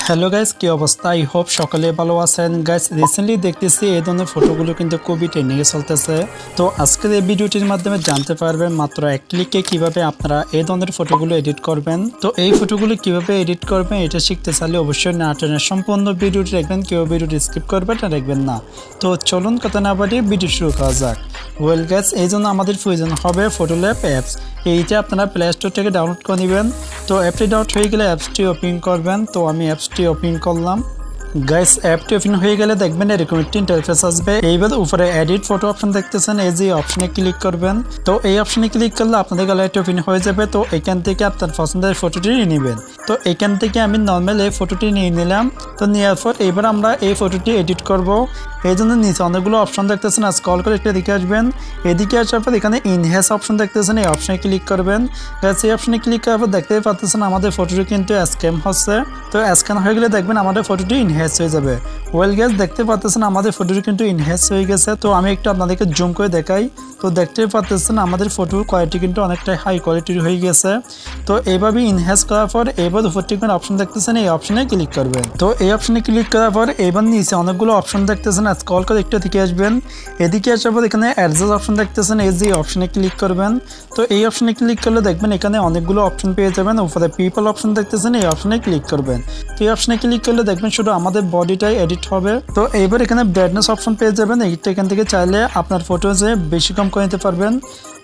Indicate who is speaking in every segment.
Speaker 1: Hello guys, কি অবস্থা? I hope সকলে ভালো আছেন। গাইস, রিসেন্টলি দেখতেছি এই ধরনের ফটোগুলো কিন্তু খুবই ট্রেন্ডিংয়ে চলতেছে। তো আজকের এই ভিডিওটির মাধ্যমে জানতে পারবেন মাত্র এক ক্লিকে কিভাবে আপনারা এই ধরনের ফটোগুলো এডিট করবেন। তো এই ফটোগুলো কিভাবে এডিট করবেন এটা শিখতে চাইলে অবশ্যই না টেনে সম্পূর্ণ ভিডিওটি দেখবেন, কেউ ভিডিওটি স্কিপ করবেন না দেখবেন না। তো চলুন কথা না বাড়িয়ে ভিডিও শুরু করা যাক। ওয়েল গাইস, এই জন্য আমাদের প্রয়োজন হবে ফটোল্যাব অ্যাপস। এইটা আপনারা প্লে স্টোর থেকে ডাউনলোড করে নেবেন। তো অ্যাপটি ডাউনলোড হয়ে গেলে অ্যাপসটি ওপেন করবেন। তো আমি অ্যাপসটি ওপেন করলাম। গাইস, অ্যাপটি ওপেন হয়ে গেলে দেখবেন এরকম একটি ইন্টারফেস আসবে। এইবার উপরে এডিট ফটো অপশন দেখতেছেন, এই যে অপশনে ক্লিক করবেন। তো এই অপশনে ক্লিক করলে আপনাদের গ্যালারিটি ওপেন হয়ে যাবে। তো এখান থেকে আপনার পছন্দের ফটোটি নিয়ে নেবেন। তো এখান থেকে আমি নর্মাল এই ফটোটি নিয়ে নিলাম। তো নেওয়ার পর এবার আমরা এই ফটোটি এডিট করব। এই জন্য নিচে অনেকগুলো অপশন দেখতেছেন, স্ক্রল করে একটু এদিকে আসবেন। এদিকে আসার পর এখানে ইনহ্যান্স অপশন দেখতেছেন, এই অপশনে ক্লিক করবেন। এই অপশনে ক্লিক করার পর দেখতে পাচ্ছেন আমাদের ফটোটি কিন্তু স্ক্যান হচ্ছে। তো স্ক্যান হয়ে গেলে দেখবেন আমাদের ফটোটি ইনহ্যান্স হয়ে যাবে। ওয়েল গাইস, দেখতে পাচ্ছেন আমাদের ফটোটি কিন্তু ইনহ্যান্স হয়ে গেছে। তো আমি একটু আপনাদেরকে জুম করে দেখাই। তো দেখতে পাচ্ছেন আমাদের ফটোর কোয়ালিটি কিন্তু অনেকটাই হাই কোয়ালিটির হয়ে গেছে। তো এইভাবে ইনহ্যান্স করার পর এবার উপরটি অপশন দেখতেছেন, এই অপশনে ক্লিক করবেন। তো এই অপশনে ক্লিক করার পর এবার নিচে অনেকগুলো অপশন দেখতেছেন, স্ক্রল করে একটু এদিকে আসবেন। এদিকে আসার পর এখানে অ্যাডজাস্ট অপশন দেখতেছেন, এই যে অপশনে ক্লিক করবেন। তো এই অপশনে ক্লিক করলে দেখবেন এখানে অনেকগুলো অপশন পেয়ে যাবেন। উপরে পিপল অপশন দেখতেছেন, এই অপশনে ক্লিক করবেন। তো এই অপশনে ক্লিক করলে দেখবেন শুধু আমাদের বডিটাই এডিট হবে। তো এইবার এখানে ব্রাইটনেস অপশন পেয়ে যাবেন। এইটা এখান থেকে চাইলে আপনার ফটো যে বেশি কম করে নিতে পারবেন।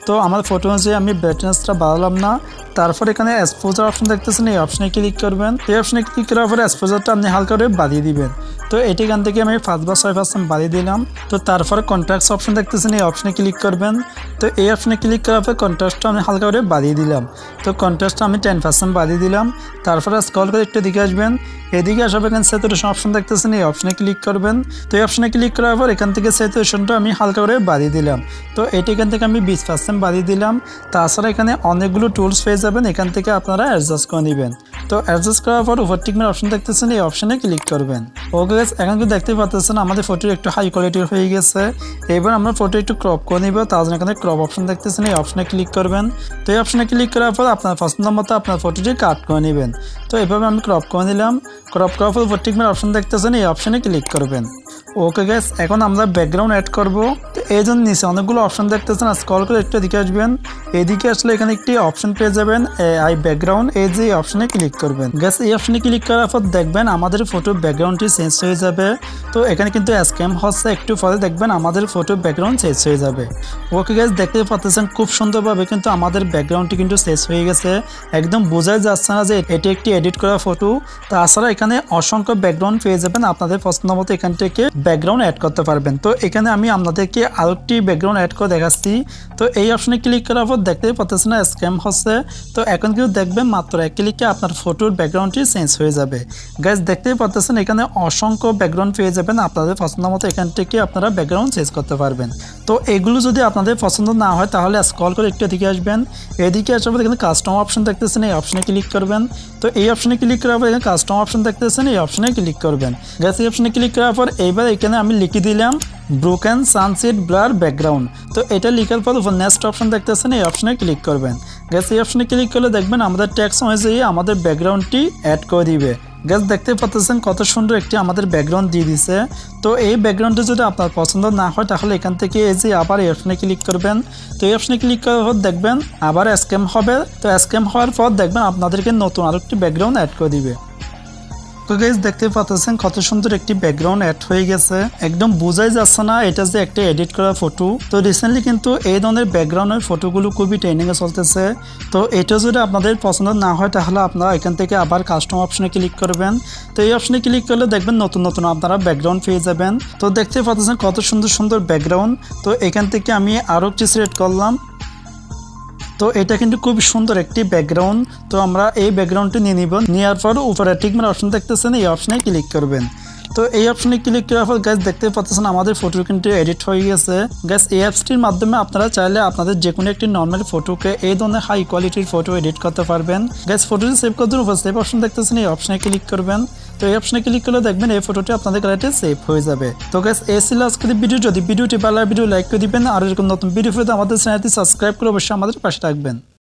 Speaker 1: তো আমার ফটো অনুযায়ী আমি ব্রাইটনেসটা বাড়ালাম না। তারপর এখানে এক্সপোজার অপশন দেখতেছেন, এই অপশনে ক্লিক করবেন। এই অপশনে ক্লিক করার পরে এক্সপোজারটা আপনি হালকা করে বাড়িয়ে দিবেন। তো এটি এখান থেকে আমি 5 বা 6% বাড়িয়ে দিলাম। তো তারপর কন্ট্রাস্ট অপশন দেখতেছেন, এই অপশনে ক্লিক করবেন। তো এই অপশনে ক্লিক করার পর কন্ট্রাস্টটা আমি হালকা করে বাড়িয়ে দিলাম। তো কন্ট্রাস্টটা আমি 10% বাড়িয়ে দিলাম। তারপরে স্ক্রল করে একটু দিকে আসবেন। এদিকে আসার পর এখানে স্যাচুরেশন অপশন দেখতেছেন, এই অপশনে ক্লিক করবেন। তো এই অপশনে ক্লিক করার পর এখান থেকে স্যাচুরেশনটা আমি হালকা করে বাড়িয়ে দিলাম। তো এটি এখান থেকে আমি 20% বাড়িয়ে দিলাম। তাছাড়া এখানে অনেকগুলো টুলস পেয়ে যাবেন, এখান থেকে আপনারা অ্যাডজাস্ট করে নেবেন। তো অ্যাডজাস্ট করার পর ওভারটেকমেন্ট অপশন দেখতেছেন, এই অপশনে ক্লিক করবেন। ওকে গাইস, এখন কিন্তু দেখতে পাচ্ছেন আমাদের ফটো একটু হাই কোয়ালিটির হয়ে গেছে। এবার আমরা ফটো একটু ক্রপ করে নিব। তার জন্য এখানে ক্রপ অপশন দেখতেছেন, এই অপশনে ক্লিক করবেন। তো এই অপশনে ক্লিক করার পর আপনার পছন্দ মতো আপনার ফটোটি কাট করে নেবেন। তো এভাবে আমি ক্রপ করে নিলাম। ক্রপ করার পর ওভারটেকমেন্ট অপশন দেখতেছেন, এই অপশনে ক্লিক করবেন। ওকে গাইস, এখন আমরা ব্যাকগ্রাউন্ড অ্যাড করব। তো এই জন্য নিচে অনেকগুলো অপশন দেখতেছেন, স্ক্রল করে একটু এদিকে আসবেন। এদিকে আসলে এখানে একটি অপশন পেয়ে যাবেন, আই ব্যাকগ্রাউন্ড, এই যে অপশনে ক্লিক করবেন। গাইস, এই অপশনে ক্লিক করার পর দেখবেন আমাদের ফটো ব্যাকগ্রাউন্ডটি চেঞ্জ হয়ে যাবে। তো এখানে কিন্তু স্ক্যাম হচ্ছে, একটু পরে দেখবেন আমাদের ফটো ব্যাকগ্রাউন্ড চেঞ্জ হয়ে যাবে। ওকে গাইস, দেখতে পাচ্ছেন খুব সুন্দরভাবে কিন্তু আমাদের ব্যাকগ্রাউন্ডটি কিন্তু চেঞ্জ হয়ে গেছে। একদম বোঝাই যাচ্ছে না যে এটি একটি এডিট করা ফটো। তাছাড়া এখানে অসংখ্য ব্যাকগ্রাউন্ড পেয়ে যাবেন, আপনাদের পছন্দ মতো এখান থেকে ব্যাকগ্রাউন্ড অ্যাড করতে পারবেন। তো এখানে আমি আপনাদেরকে আরেকটি ব্যাকগ্রাউন্ড অ্যাড করে দেখাচ্ছি। তো এই অপশনে ক্লিক করার পর দেখতেই পাচ্ছেন না স্ক্যাম হচ্ছে। তো এখন কিন্তু দেখবেন মাত্র এক ক্লিকে আপনার ফটোর ব্যাকগ্রাউন্ডটি চেঞ্জ হয়ে যাবে। গাইস, দেখতেই পাচ্ছেন এখানে অসংখ্য ব্যাকগ্রাউন্ড পেয়ে যাবেন, আপনাদের পছন্দ মতো এখান থেকে আপনারা ব্যাকগ্রাউন্ড চেঞ্জ করতে পারবেন। তো এগুলো যদি আপনাদের পছন্দ না হয় তাহলে স্ক্রল করে একটু এদিকে আসবেন। এদিকে আসার পর এখানে কাস্টম অপশন দেখতেছেন, এই অপশনে ক্লিক করবেন। তো এই অপশনে ক্লিক করার পর এখানে কাস্টম অপশন দেখতেছেন, এই অপশনে ক্লিক করবেন। গাইস, এই অপশনে ক্লিক করার পর এইবার এখানে আমি লিখে দিলাম ব্রোকেন সানসেট ব্লার ব্যাকগ্রাউন্ড। তো এটা লিখার পর উপর নেক্সট অপশন দেখতেছেন, এই অপশনে ক্লিক করবেন। গাইস, এই অপশনে ক্লিক করলে দেখবেন আমাদের টেক্সট অনুযায়ী আমাদের ব্যাকগ্রাউন্ডটি অ্যাড করে দিবে। গাইস, দেখতে পাচ্ছেন কত সুন্দর একটি আমাদের ব্যাকগ্রাউন্ড দিয়ে দিছে। তো এই ব্যাকগ্রাউন্ডটা যদি আপনার পছন্দ না হয় তাহলে এখান থেকে এই যে আবার এই অপশনে ক্লিক করবেন। তো এই অপশনে ক্লিক করার পর দেখবেন আবার স্ক্যাম হবে। তো স্ক্যাম হওয়ার পর দেখবেন আপনাদেরকে নতুন আরেকটি ব্যাকগ্রাউন্ড অ্যাড করে দিবে। তো গাইস, দেখতে পাচ্ছেন কত সুন্দর একটি ব্যাকগ্রাউন্ড অ্যাড হয়ে গেছে। একদম বোঝাই যাচ্ছে না এটা যে একটা এডিট করা ফটো। তো রিসেন্টলি কিন্তু এই ধরনের ব্যাকগ্রাউন্ডের ফটোগুলো খুবই ট্রেন্ডিংয়ে চলতেছে। তো এটা যদি আপনাদের পছন্দ না হয় তাহলে আপনারা এখান থেকে আবার কাস্টম অপশনে ক্লিক করবেন। তো এই অপশনে ক্লিক করলে দেখবেন নতুন নতুন আপনারা ব্যাকগ্রাউন্ড পেয়ে যাবেন। তো দেখতে পাচ্ছেন কত সুন্দর সুন্দর ব্যাকগ্রাউন্ড। তো এখান থেকে আমি আরও একটি সিলেক্ট করলাম। তো এটা কিন্তু খুব সুন্দর একটি ব্যাকগ্রাউন্ড। তো আমরা এই ব্যাকগ্রাউন্ডটি নিয়ে নিব। নেওয়ার পর উপরে টিকমার্ক অপশন দেখতেছেন, এই অপশনে ক্লিক করবেন। তো এই অপশনে ক্লিক করার পর গাইস দেখতে পাচ্ছেন আমাদের ফটো কিন্তু এডিট হয়ে গেছে। গাইস, এই অ্যাপসটির মাধ্যমে আপনারা চাইলে আপনাদের যে কোনো একটি নর্মাল ফটোকে এই ধরনের হাই কোয়ালিটির ফটো এডিট করতে পারবেন। গাইস, ফটোটি সেভ করার জন্য সেভ অপশন দেখতেছেন, এই অপশনে ক্লিক করবেন। তো এই অপশনে ক্লিক করলে দেখবেন এই ফটোটি আপনাদের গ্যালারিতে সেভ হয়ে যাবে। তো গাইস, এই ছিল আজকের ভিডিও। যদি ভিডিওটি ভালো লাগে ভিডিও লাইক করে দিবেন, আর এরকম নতুন ভিডিও পেতে আমাদের চ্যানেলটি সাবস্ক্রাইব করে অবশ্যই আমাদের পাশে থাকবেন।